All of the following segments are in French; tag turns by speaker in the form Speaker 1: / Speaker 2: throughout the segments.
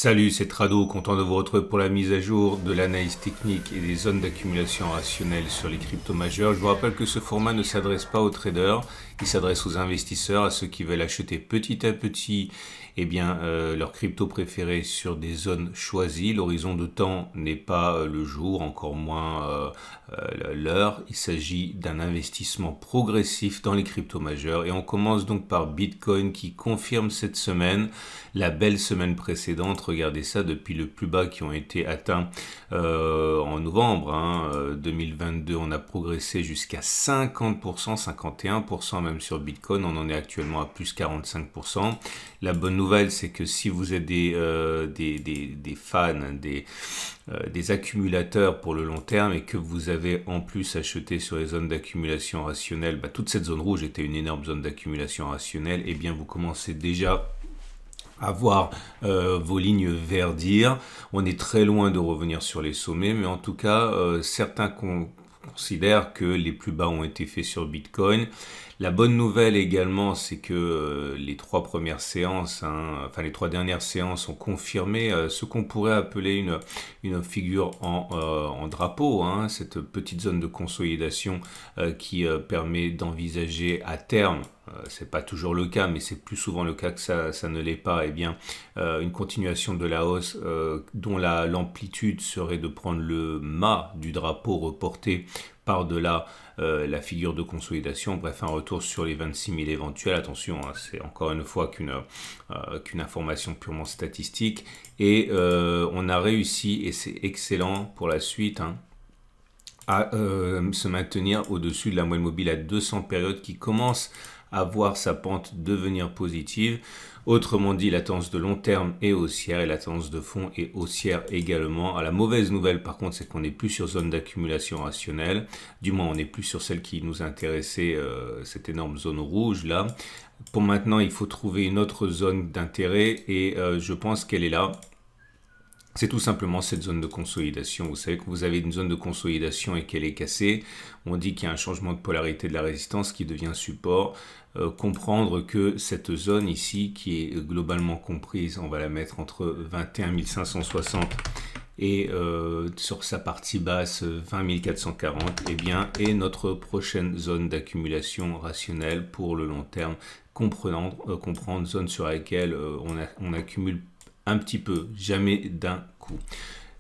Speaker 1: Salut, c'est Trado, content de vous retrouver pour la mise à jour de l'analyse technique et des zones d'accumulation rationnelle sur les cryptos majeurs. Je vous rappelle que ce format ne s'adresse pas aux traders, il s'adresse aux investisseurs, à ceux qui veulent acheter petit à petit leurs cryptos préférés sur des zones choisies. L'horizon de temps n'est pas le jour, encore moins l'heure. Il s'agit d'un investissement progressif dans les cryptos majeurs et on commence donc par Bitcoin qui confirme cette semaine la belle semaine précédente. Regardez ça, depuis le plus bas qui ont été atteints en novembre 2022, on a progressé jusqu'à 50%, 51% même sur Bitcoin. On en est actuellement à plus 45%. La bonne nouvelle, c'est que si vous êtes des fans, des accumulateurs pour le long terme et que vous avez en plus acheté sur les zones d'accumulation rationnelle, toute cette zone rouge était une énorme zone d'accumulation rationnelle, et bien vous commencez déjà à voir vos lignes verdir. On est très loin de revenir sur les sommets, mais en tout cas, certains considèrent que les plus bas ont été faits sur Bitcoin. La bonne nouvelle également, c'est que les trois premières séances, les trois dernières séances ont confirmé ce qu'on pourrait appeler une figure en drapeau, cette petite zone de consolidation qui permet d'envisager à terme, c'est pas toujours le cas, mais c'est plus souvent le cas que ça ne l'est pas, une continuation de la hausse dont l'amplitude serait de prendre le mât du drapeau reporté par-delà la figure de consolidation, bref, un retour sur les 26 000 éventuels. Attention, c'est encore une fois qu'une information purement statistique, et on a réussi, et c'est excellent pour la suite, à se maintenir au-dessus de la moyenne mobile à 200 périodes qui commence à voir sa pente devenir positive. Autrement dit, la tendance de long terme est haussière et la tendance de fond est haussière également. La mauvaise nouvelle par contre, c'est qu'on n'est plus sur zone d'accumulation rationnelle. Du moins, on n'est plus sur celle qui nous intéressait, cette énorme zone rouge là. Pour maintenant, il faut trouver une autre zone d'intérêt et je pense qu'elle est là. C'est tout simplement cette zone de consolidation. Vous savez que vous avez une zone de consolidation et qu'elle est cassée. On dit qu'il y a un changement de polarité de la résistance qui devient support. Comprendre que cette zone ici, qui est globalement comprise, on va la mettre entre 21 560 et sur sa partie basse 20 440, est notre prochaine zone d'accumulation rationnelle pour le long terme. Comprendre zone sur laquelle on accumule un petit peu, jamais d'un coup.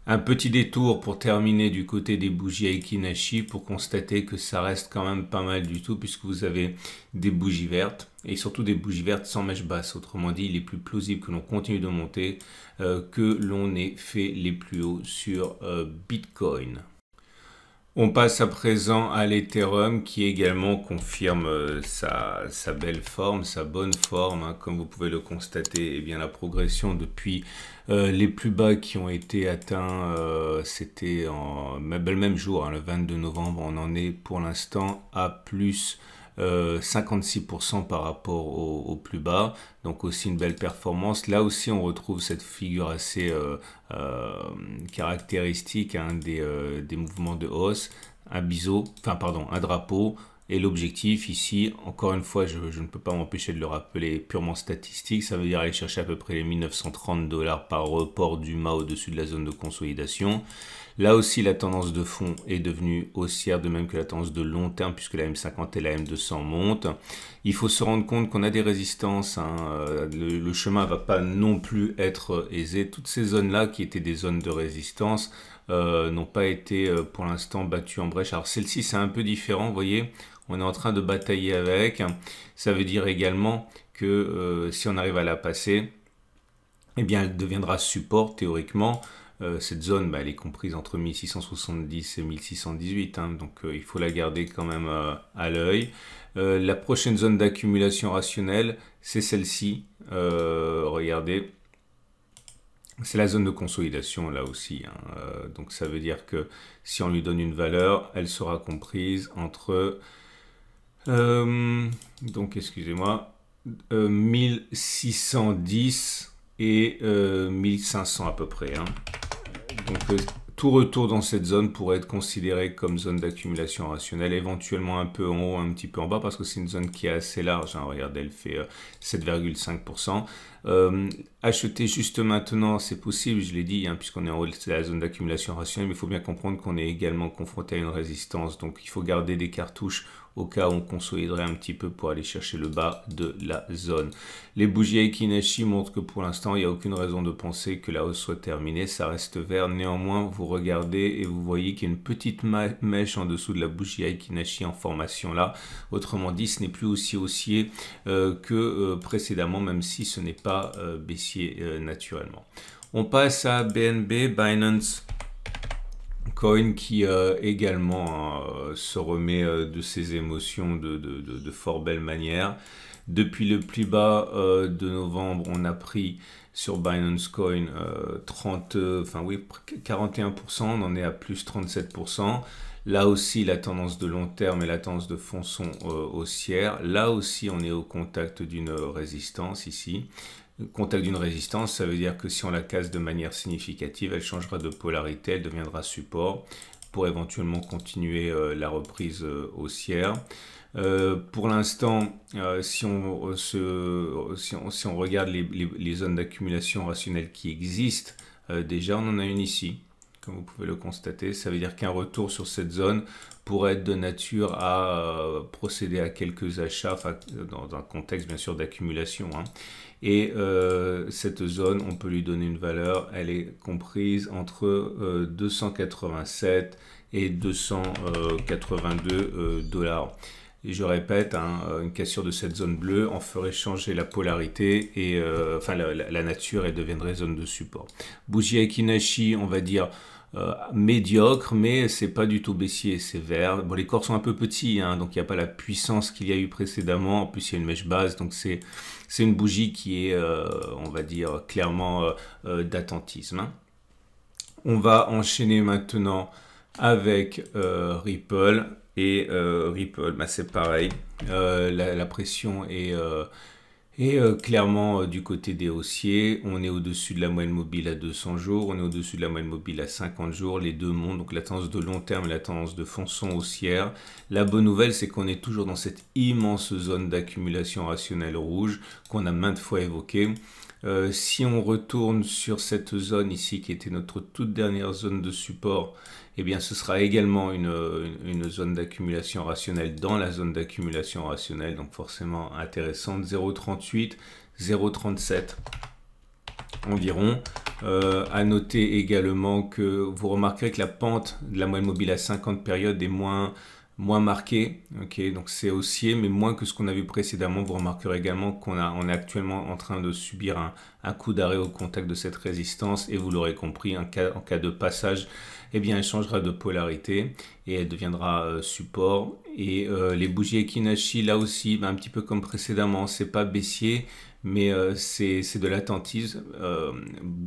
Speaker 1: Un petit détour pour terminer du côté des bougies Aiki-Nashi pour constater que ça reste quand même pas mal du tout, puisque vous avez des bougies vertes et surtout des bougies vertes sans mèche basse. Autrement dit, il est plus plausible que l'on continue de monter, que l'on ait fait les plus hauts sur Bitcoin. On passe à présent à l'Ethereum qui également confirme sa belle forme, sa bonne forme. Comme vous pouvez le constater, la progression depuis les plus bas qui ont été atteints, c'était le même jour, le 22 novembre. On en est pour l'instant à plus 56% par rapport au plus bas, donc aussi une belle performance. Là aussi on retrouve cette figure assez caractéristique des mouvements de hausse, un drapeau, et l'objectif ici, encore une fois, je ne peux pas m'empêcher de le rappeler, purement statistique, ça veut dire aller chercher à peu près les 1930 $ par report du mât au-dessus de la zone de consolidation. Là aussi, la tendance de fond est devenue haussière, de même que la tendance de long terme, puisque la M50 et la M200 montent. Il faut se rendre compte qu'on a des résistances. Le chemin ne va pas non plus être aisé. Toutes ces zones-là, qui étaient des zones de résistance, n'ont pas été pour l'instant battues en brèche. Alors celle-ci, c'est un peu différent, vous voyez, on est en train de batailler avec. Ça veut dire également que si on arrive à la passer, elle deviendra support théoriquement. Cette zone, elle est comprise entre 1670 et 1618, donc il faut la garder quand même à l'œil. La prochaine zone d'accumulation rationnelle, c'est celle-ci. Regardez, c'est la zone de consolidation là aussi. Donc ça veut dire que si on lui donne une valeur, elle sera comprise entre 1610 et 1500 à peu près. Donc tout retour dans cette zone pourrait être considéré comme zone d'accumulation rationnelle, éventuellement un peu en haut, un petit peu en bas, parce que c'est une zone qui est assez large. Hein. Regardez, elle fait 7,5%. Acheter juste maintenant, c'est possible, je l'ai dit, hein, puisqu'on est en haut de la zone d'accumulation rationnelle, mais il faut bien comprendre qu'on est également confronté à une résistance. Donc il faut garder des cartouches au cas où on consoliderait un petit peu pour aller chercher le bas de la zone. Les bougies Aiki Nashi montrent que pour l'instant, il n'y a aucune raison de penser que la hausse soit terminée. Ça reste vert. Néanmoins, vous regardez et vous voyez qu'il y a une petite mèche en dessous de la bougie Aiki Nashi en formation là. Autrement dit, ce n'est plus aussi haussier que précédemment, même si ce n'est pas baissier naturellement. On passe à BNB, Binance Coin, qui également se remet de ses émotions de fort belle manière. Depuis le plus bas de novembre, on a pris sur Binance Coin 41%, on en est à plus 37%. Là aussi, la tendance de long terme et la tendance de fond sont haussières. Là aussi, on est au contact d'une résistance ici. Contact d'une résistance, ça veut dire que si on la casse de manière significative, elle changera de polarité, elle deviendra support pour éventuellement continuer la reprise haussière. Pour l'instant, si on regarde les zones d'accumulation rationnelle qui existent, déjà on en a une ici, comme vous pouvez le constater. Ça veut dire qu'un retour sur cette zone pourrait être de nature à procéder à quelques achats, dans un contexte bien sûr d'accumulation. Hein. Et cette zone, on peut lui donner une valeur, elle est comprise entre 287 et 282 dollars. Et je répète, hein, une cassure de cette zone bleue en ferait changer la polarité et la nature, elle deviendrait zone de support. Bougie Aiki Nashi, on va dire médiocre, mais c'est pas du tout baissier, c'est vert. Bon, les corps sont un peu petits, hein, donc il n'y a pas la puissance qu'il y a eu précédemment. En plus, il y a une mèche basse, donc c'est une bougie qui est, on va dire, clairement d'attentisme. Hein. On va enchaîner maintenant avec Ripple. Et Ripple, bah, c'est pareil. La pression est clairement du côté des haussiers. On est au-dessus de la moyenne mobile à 200 jours. On est au-dessus de la moyenne mobile à 50 jours. Les deux montent. Donc la tendance de long terme et la tendance de fond sont haussières. La bonne nouvelle, c'est qu'on est toujours dans cette immense zone d'accumulation rationnelle rouge qu'on a maintes fois évoquée. Si on retourne sur cette zone ici, qui était notre toute dernière zone de support, eh bien ce sera également une zone d'accumulation rationnelle dans la zone d'accumulation rationnelle, donc forcément intéressante, 0,38, 0,37 environ. À noter également que vous remarquerez que la pente de la moyenne mobile à 50 périodes est moins marqué, ok, donc c'est haussier, mais moins que ce qu'on a vu précédemment. Vous remarquerez également qu'on est actuellement en train de subir un coup d'arrêt au contact de cette résistance, et vous l'aurez compris, en cas de passage, eh bien elle changera de polarité et elle deviendra support. Et les bougies Aiki Nashi, là aussi, un petit peu comme précédemment, c'est pas baissier, mais c'est de l'attentisme,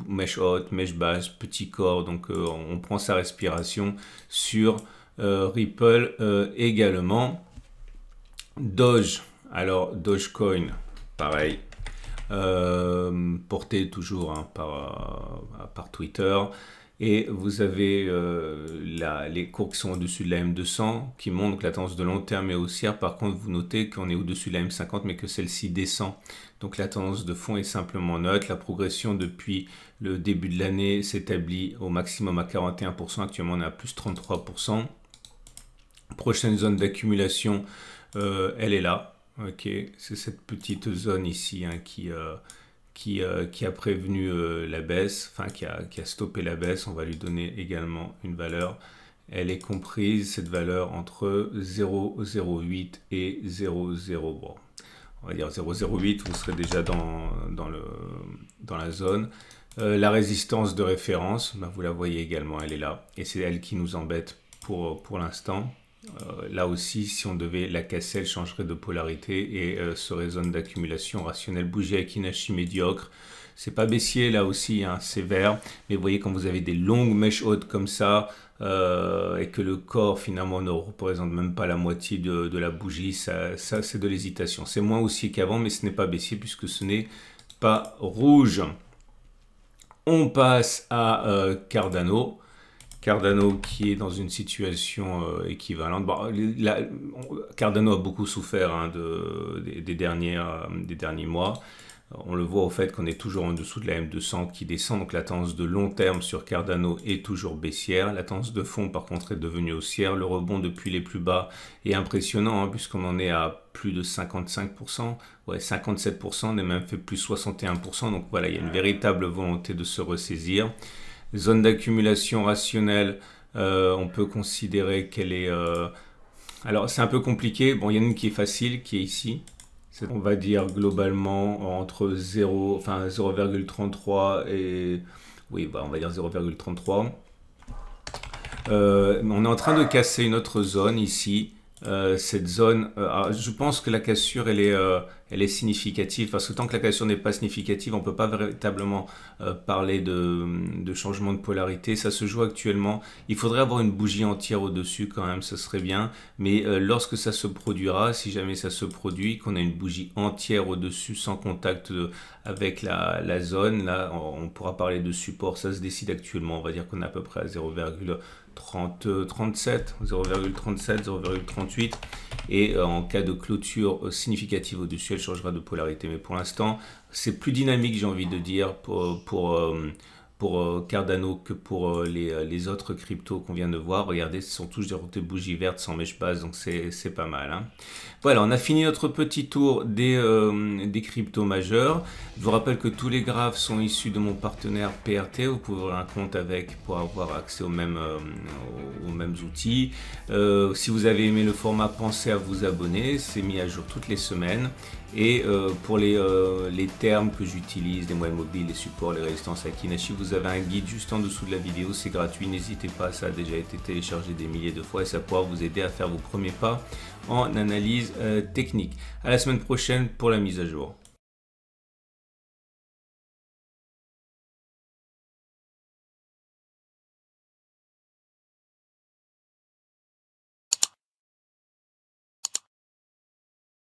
Speaker 1: mèche haute, mèche basse, petit corps, donc on prend sa respiration sur Ripple également. Doge, alors Dogecoin, pareil, porté toujours hein, par Twitter. Et vous avez les cours qui sont au-dessus de la M200 qui montrent que la tendance de long terme est haussière. Par contre, vous notez qu'on est au-dessus de la M50 mais que celle-ci descend. Donc la tendance de fond est simplement neutre. La progression depuis le début de l'année s'établit au maximum à 41%. Actuellement, on est à plus 33%. Prochaine zone d'accumulation, elle est là. Ok, c'est cette petite zone ici hein, qui a prévenu la baisse, enfin qui a stoppé la baisse. On va lui donner également une valeur. Elle est comprise, cette valeur, entre 0,08 et 0,0. Bon, on va dire 0,08, vous serez déjà dans la zone. La résistance de référence, ben vous la voyez également, elle est là. Et c'est elle qui nous embête pour l'instant. Là aussi, si on devait la casser, elle changerait de polarité et serait zone d'accumulation rationnelle. Bougie Aiki Nashi médiocre. C'est pas baissier là aussi, hein, c'est vert. Mais vous voyez quand vous avez des longues mèches hautes comme ça et que le corps finalement ne représente même pas la moitié de la bougie, ça c'est de l'hésitation. C'est moins haussier qu'avant, mais ce n'est pas baissier puisque ce n'est pas rouge. On passe à Cardano. Cardano qui est dans une situation équivalente. Bon, Cardano a beaucoup souffert hein, des derniers mois. On le voit au fait qu'on est toujours en dessous de la M200 qui descend, donc la tendance de long terme sur Cardano est toujours baissière. La tendance de fond par contre est devenue haussière. Le rebond depuis les plus bas est impressionnant hein, puisqu'on en est à plus de 55%, ouais 57%, on a même fait plus 61%. Donc voilà, il y a une véritable volonté de se ressaisir. Zone d'accumulation rationnelle, on peut considérer qu'elle est... Alors c'est un peu compliqué, bon il y en a une qui est facile, qui est ici. On va dire globalement entre 0,33 et... Oui, bah, on va dire 0,33. On est en train de casser une autre zone ici. Cette zone, je pense que la cassure elle est significative parce que tant que la cassure n'est pas significative on ne peut pas véritablement parler de changement de polarité. Ça se joue actuellement, il faudrait avoir une bougie entière au dessus quand même, ce serait bien, mais lorsque ça se produira, si jamais ça se produit, qu'on a une bougie entière au dessus sans contact avec la zone, là on pourra parler de support. Ça se décide actuellement, on va dire qu'on est à peu près à 0,37, 0,38 et en cas de clôture significative au-dessus, elle changera de polarité. Mais pour l'instant, c'est plus dynamique, j'ai envie de dire, pour Cardano que pour les autres cryptos qu'on vient de voir. Regardez, ce sont tous des bougies vertes sans mèche basse, donc c'est pas mal. Hein. Voilà, on a fini notre petit tour des cryptos majeurs. Je vous rappelle que tous les graphes sont issus de mon partenaire PRT. Vous pouvez ouvrir un compte avec pour avoir accès aux mêmes outils. Si vous avez aimé le format, pensez à vous abonner. C'est mis à jour toutes les semaines. Et pour les termes que j'utilise, les moyens mobiles, les supports, les résistances à Kinashi, vous avez un guide juste en dessous de la vidéo, c'est gratuit, n'hésitez pas, ça a déjà été téléchargé des milliers de fois et ça pourra vous aider à faire vos premiers pas en analyse technique. À la semaine prochaine pour la mise à jour.